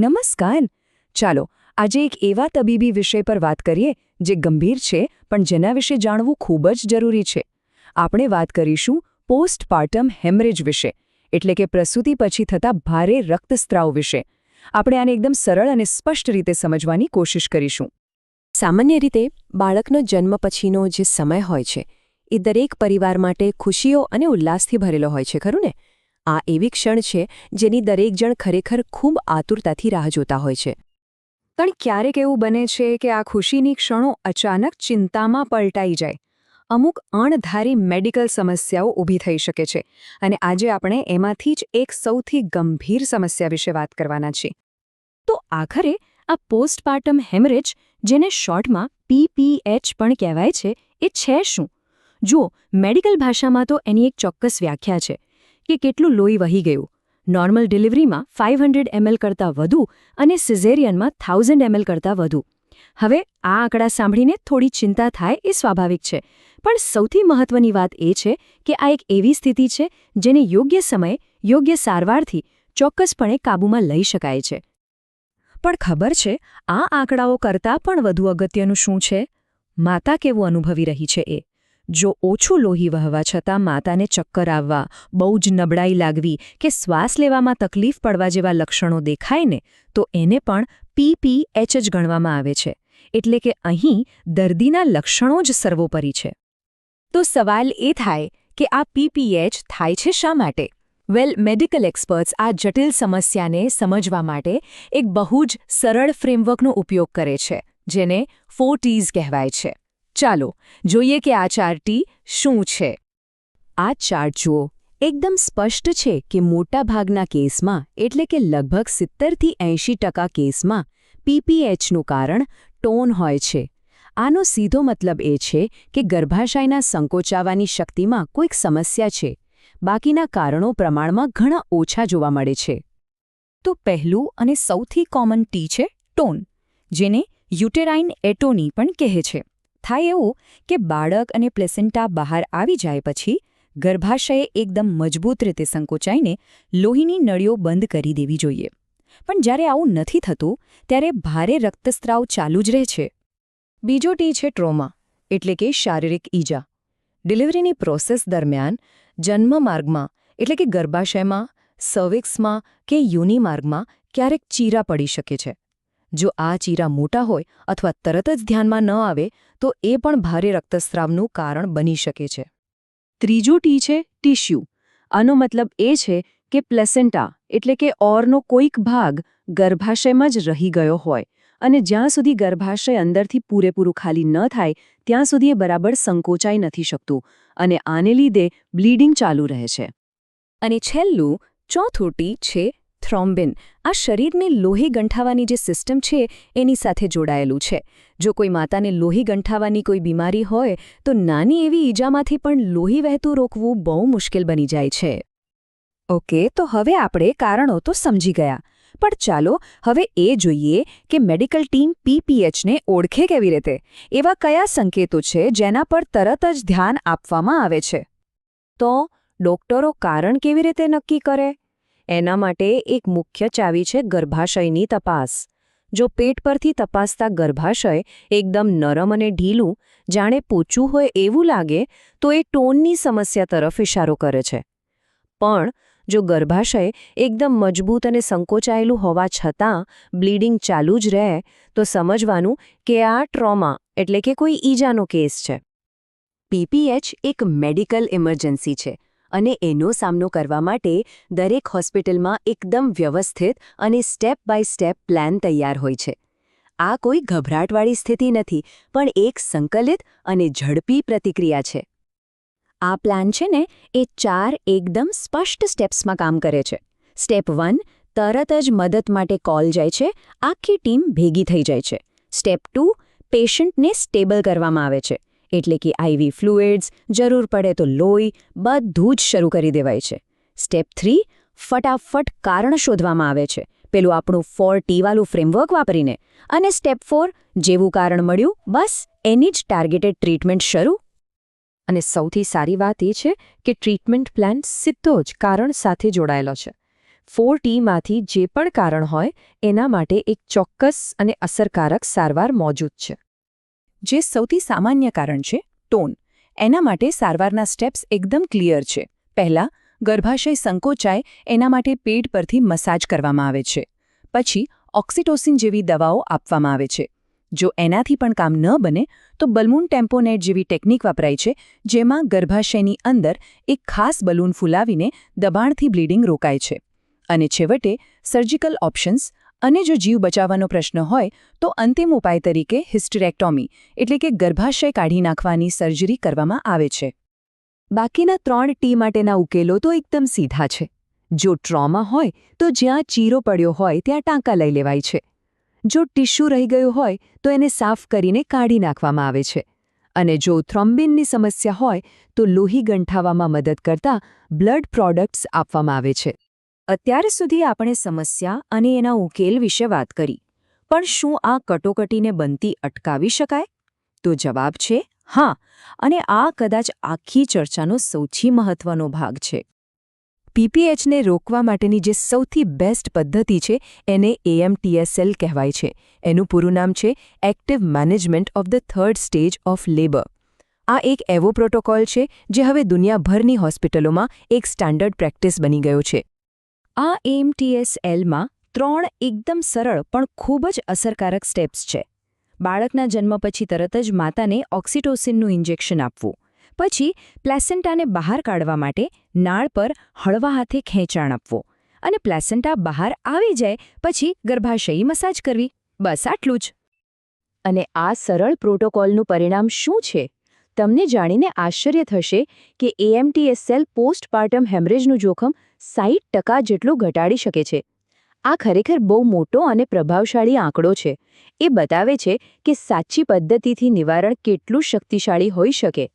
નમસ્કાર. ચાલો આજે એક એવા તબીબી વિષય પર વાત કરીએ જે ગંભીર છે પણ જેના વિશે જાણવું ખૂબ જ જરૂરી છે. આપણે વાત કરીશું પોસ્ટપાર્ટમ હેમરેજ વિશે, એટલે કે પ્રસૂતિ પછી થતા ભારે રક્તસ્રાવ વિશે. આપણે આને એકદમ સરળ અને સ્પષ્ટ રીતે સમજવાની કોશિશ કરીશું. સામાન્ય રીતે બાળકનો જન્મ પછીનો જે સમય હોય છે એ દરેક પરિવાર માટે ખુશીઓ અને ઉલ્લાસથી ભરેલો હોય છે, ખરું ને? આ એવી ક્ષણ છે જેની દરેક જણ ખરેખર ખૂબ આતુરતાથી રાહ જોતા હોય છે. પણ ક્યારેક એવું બને છે કે આ ખુશીની ક્ષણો અચાનક ચિંતામાં પલટાઈ જાય. અમુક અણધારી મેડિકલ સમસ્યાઓ ઊભી થઈ શકે છે અને આજે આપણે એમાંથી જ એક સૌથી ગંભીર સમસ્યા વિશે વાત કરવાના છીએ. તો આખરે આ પોસ્ટપાર્ટમ હેમરેજ, જેને શોર્ટમાં PPH પણ કહેવાય છે, એ છે શું? જુઓ, મેડિકલ ભાષામાં તો એની એક ચોક્કસ વ્યાખ્યા છે કે કેટલું લોહી વહી ગયું. નોર્મલ ડિલિવરીમાં 500 ml કરતાં વધુ અને સિઝેરિયનમાં 1000 ml કરતાં વધુ. હવે આ આંકડા સાંભળીને થોડી ચિંતા થાય એ સ્વાભાવિક છે, પણ સૌથી મહત્વની વાત એ છે કે આ એક એવી સ્થિતિ છે જેને યોગ્ય સમયે યોગ્ય સારવારથી ચોક્કસપણે કાબૂમાં લઈ શકાય છે. પણ ખબર છે, આ આંકડાઓ કરતાં પણ વધુ અગત્યનું શું છે? માતા કેવું અનુભવી રહી છે એ. જો ઓછું લોહી વહવા છતાં માતાને ચક્કર આવવા, બહુ જ નબળાઈ લાગવી કે શ્વાસ લેવામાં તકલીફ પડવા જેવા લક્ષણો દેખાય ને, તો એને પણ PPH જ ગણવામાં આવે છે. એટલે કે અહીં દર્દીના લક્ષણો જ સર્વોપરી છે. તો સવાલ એ થાય કે આ PPH થાય છે શા માટે? વેલ, મેડિકલ એક્સપર્ટ્સ આ જટિલ સમસ્યાને સમજવા માટે એક બહુ જ સરળ ફ્રેમવર્કનો ઉપયોગ કરે છે, જેને 4 T's કહેવાય છે. ચાલો જોઈએ કે આ 4 T શું છે. આ ચાર્ટ જુઓ. એકદમ સ્પષ્ટ છે કે મોટાભાગના કેસમાં, એટલે કે લગભગ 70થી 80% કેસમાં PPHનું કારણ ટોન હોય છે. આનો સીધો મતલબ એ છે કે ગર્ભાશયના સંકોચાવાની શક્તિમાં કોઈક સમસ્યા છે. બાકીના કારણો પ્રમાણમાં ઘણા ઓછા જોવા મળે છે. તો પહેલું અને સૌથી કોમન T છે ટોન, જેને યુટેરાઇન એટોની પણ કહે છે. થાય એવું કે બાળક અને પ્લેસેન્ટા બહાર આવી જાય પછી ગર્ભાશય એકદમ મજબૂત રીતે સંકોચાઈને લોહીની નળીઓ બંધ કરી દેવી જોઈએ. પણ જ્યારે આવું નથી થતું ત્યારે ભારે રક્તસ્રાવ ચાલુ જ રહે છે. બીજો T છે ટ્રોમા, એટલે કે શારીરિક ઈજા. ડિલિવરીની પ્રોસેસ દરમિયાન જન્મમાર્ગમાં, એટલે કે ગર્ભાશયમાં, સર્વિક્સમાં કે યોનિમાર્ગમાં ક્યારેક ચીરા પડી શકે છે. જો આ ચીરા મોટા હોય અથવા તરત જ ધ્યાનમાં ન આવે તો એ પણ ભારે રક્તસ્રાવનું કારણ બની શકે છે. ત્રીજો T છે ટિશ્યુ. આનો મતલબ એ છે કે પ્લેસેન્ટા, એટલે કે ઓરનો કોઈક ભાગ ગર્ભાશયમાં જ રહી ગયો હોય અને જ્યાં સુધી ગર્ભાશય અંદરથી પૂરેપૂરું ખાલી ન થાય ત્યાં સુધી એ બરાબર સંકોચાઈ નથી શકતું અને આને લીધે બ્લીડિંગ ચાલુ રહે છે. અને છેલ્લું, ચોથું T છે થ્રોમ્બિન. આ શરીરને લોહી ગંઠાવાની જે સિસ્ટમ છે એની સાથે જોડાયેલું છે. જો કોઈ માતાને લોહી ગંઠાવાની કોઈ બીમારી હોય તો નાની એવી ઈજામાંથી પણ લોહી વહેતું રોકવું બહુ મુશ્કેલ બની જાય છે. ઓકે, તો હવે આપણે કારણો તો સમજી ગયા. પણ ચાલો હવે એ જોઈએ કે મેડિકલ ટીમ PPHને ઓળખે કેવી રીતે. એવા કયા સંકેતો છે જેના પર તરત જ ધ્યાન આપવામાં આવે છે? તો ડોક્ટરો કારણ કેવી રીતે નક્કી કરે? એના માટે એક મુખ્ય ચાવી છે ગર્ભાશયની તપાસ. જો પેટ પરથી તપાસતા ગર્ભાશય એકદમ નરમ અને ઢીલું, જાણે પોચું હોય એવું લાગે, તો એ ટોનની સમસ્યા તરફ ઇશારો કરે છે. પણ જો ગર્ભાશય એકદમ મજબૂત અને સંકોચાયેલું હોવા છતાં બ્લીડિંગ ચાલુ જ રહે, તો સમજવાનું કે આ ટ્રોમા, એટલે કે કોઈ ઈજાનો કેસ છે. PPH એક મેડિકલ ઇમરજન્સી છે અને એનો સામનો કરવા માટે દરેક હોસ્પિટલમાં એકદમ વ્યવસ્થિત અને સ્ટેપ બાય સ્ટેપ પ્લાન તૈયાર હોય છે. આ કોઈ ગભરાટવાળી સ્થિતિ નથી, પણ એક સંકલિત અને ઝડપી પ્રતિક્રિયા છે. આ પ્લાન છે ને એ 4 એકદમ સ્પષ્ટ સ્ટેપ્સમાં કામ કરે છે. સ્ટેપ 1, તરત જ મદદ માટે કોલ જાય છે, આખી ટીમ ભેગી થઈ જાય છે. સ્ટેપ 2, પેશન્ટને સ્ટેબલ કરવામાં આવે છે, એટલે કે IV ફ્લુઇડ્સ, જરૂર પડે તો લોહી, બધું જ શરૂ કરી દેવાય છે. સ્ટેપ 3, ફટાફટ કારણ શોધવામાં આવે છે, પેલું આપણું 4 T વાળું ફ્રેમવર્ક વાપરીને. અને સ્ટેપ 4, જેવું કારણ મળ્યું બસ એની જ ટાર્ગેટેડ ટ્રીટમેન્ટ શરૂ. અને સૌથી સારી વાત એ છે કે ટ્રીટમેન્ટ પ્લાન સીધો જ કારણ સાથે જોડાયેલો છે. 4Tમાંથી જે પણ કારણ હોય એના માટે એક ચોક્કસ અને અસરકારક સારવાર મોજૂદ છે. જે સૌથી સામાન્ય કારણ છે ટોન, એના માટે સારવારના સ્ટેપ્સ એકદમ ક્લિયર છે. પહેલાં, ગર્ભાશય સંકોચાય એના માટે પેટ પરથી મસાજ કરવામાં આવે છે. પછી ઓક્સિટોસિન જેવી દવાઓ આપવામાં આવે છે. જો એનાથી પણ કામ ન બને તો બલૂન ટેમ્પોનેટ જેવી ટેકનિક વપરાય છે, જેમાં ગર્ભાશયની અંદર એક ખાસ બલૂન ફૂલાવીને દબાણથી બ્લીડિંગ રોકાય છે. અને છેવટે સર્જિકલ ઓપ્શન્સ, અને જો જીવ બચાવવાનો પ્રશ્ન હોય તો અંતિમ ઉપાય તરીકે હિસ્ટેરેક્ટોમી એટલે કે ગર્ભાશય કાઢી નાખવાની સર્જરી કરવામાં આવે છે. બાકીના 3T માટેના ઉકેલો તો એકદમ સીધા છે. જો ટ્રોમા હોય તો જ્યાં ચીરો પડ્યો હોય ત્યાં ટાંકા લઈ લેવાય છે. જો ટિશ્યુ રહી ગયું હોય તો એને સાફ કરીને કાઢી નાખવામાં આવે છે. અને જો થ્રોમ્બિનની સમસ્યા હોય તો લોહી ગંઠાવવામાં મદદ કરતા બ્લડ પ્રોડક્ટ્સ આપવામાં આવે છે. અત્યાર સુધી આપણે સમસ્યા અને એના ઉકેલ વિશે વાત કરી, પણ શું આ કટોકટીને બનતી અટકાવી શકાય? તો જવાબ છે હા, અને આ કદાચ આખી ચર્ચાનો સૌથી મહત્વનો ભાગ છે. PPHને રોકવા માટેની જે સૌથી બેસ્ટ પદ્ધતિ છે એને AMTSL કહેવાય છે. એનું પૂરું નામ છે active management of the third stage of labour. આ એક એવો પ્રોટોકોલ છે જે હવે દુનિયાભરની હોસ્પિટલોમાં એક સ્ટાન્ડર્ડ પ્રેક્ટિસ બની ગયો છે. આ AMTSLમાં 3 એકદમ સરળ પણ ખૂબ જ અસરકારક સ્ટેપ્સ છે. બાળકના જન્મ પછી તરત જ માતાને ઓક્સિટોસિનનું ઇન્જેક્શન આપવું. પછી પ્લેસેન્ટાને બહાર કાઢવા માટે નાળ પર હળવા હાથે ખેંચાણ આપવું. અને પ્લેસેન્ટા બહાર આવી જાય પછી ગર્ભાશયી મસાજ કરવી. બસ આટલું જ. અને આ સરળ પ્રોટોકોલનું પરિણામ શું છે? તમને જાણીને આશ્ચર્ય થશે કે AMTSL પોસ્ટપાર્ટમ હેમરેજનું જોખમ 60% જેટલું ઘટાડી શકે છે. આ ખરેખર બહુ મોટો અને પ્રભાવશાળી આંકડો છે. એ બતાવે છે કે સાચી પદ્ધતિથી નિવારણ કેટલું શક્તિશાળી હોઈ શકે.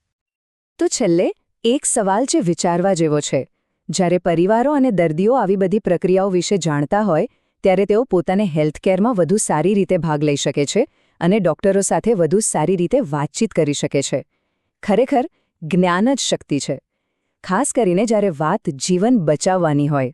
તો છેલ્લે એક સવાલ જે વિચારવા જેવો છે. જ્યારે પરિવારો અને દર્દીઓ આવી બધી પ્રક્રિયાઓ વિશે જાણતા હોય ત્યારે તેઓ પોતાને હેલ્થકેરમાં વધુ સારી રીતે ભાગ લઈ શકે છે અને ડોક્ટરો સાથે વધુ સારી રીતે વાતચીત કરી શકે છે. ખરેખર જ્ઞાન જ શક્તિ છે. ખાસ કરીને જ્યારે વાત જીવન બચાવવાની હોય.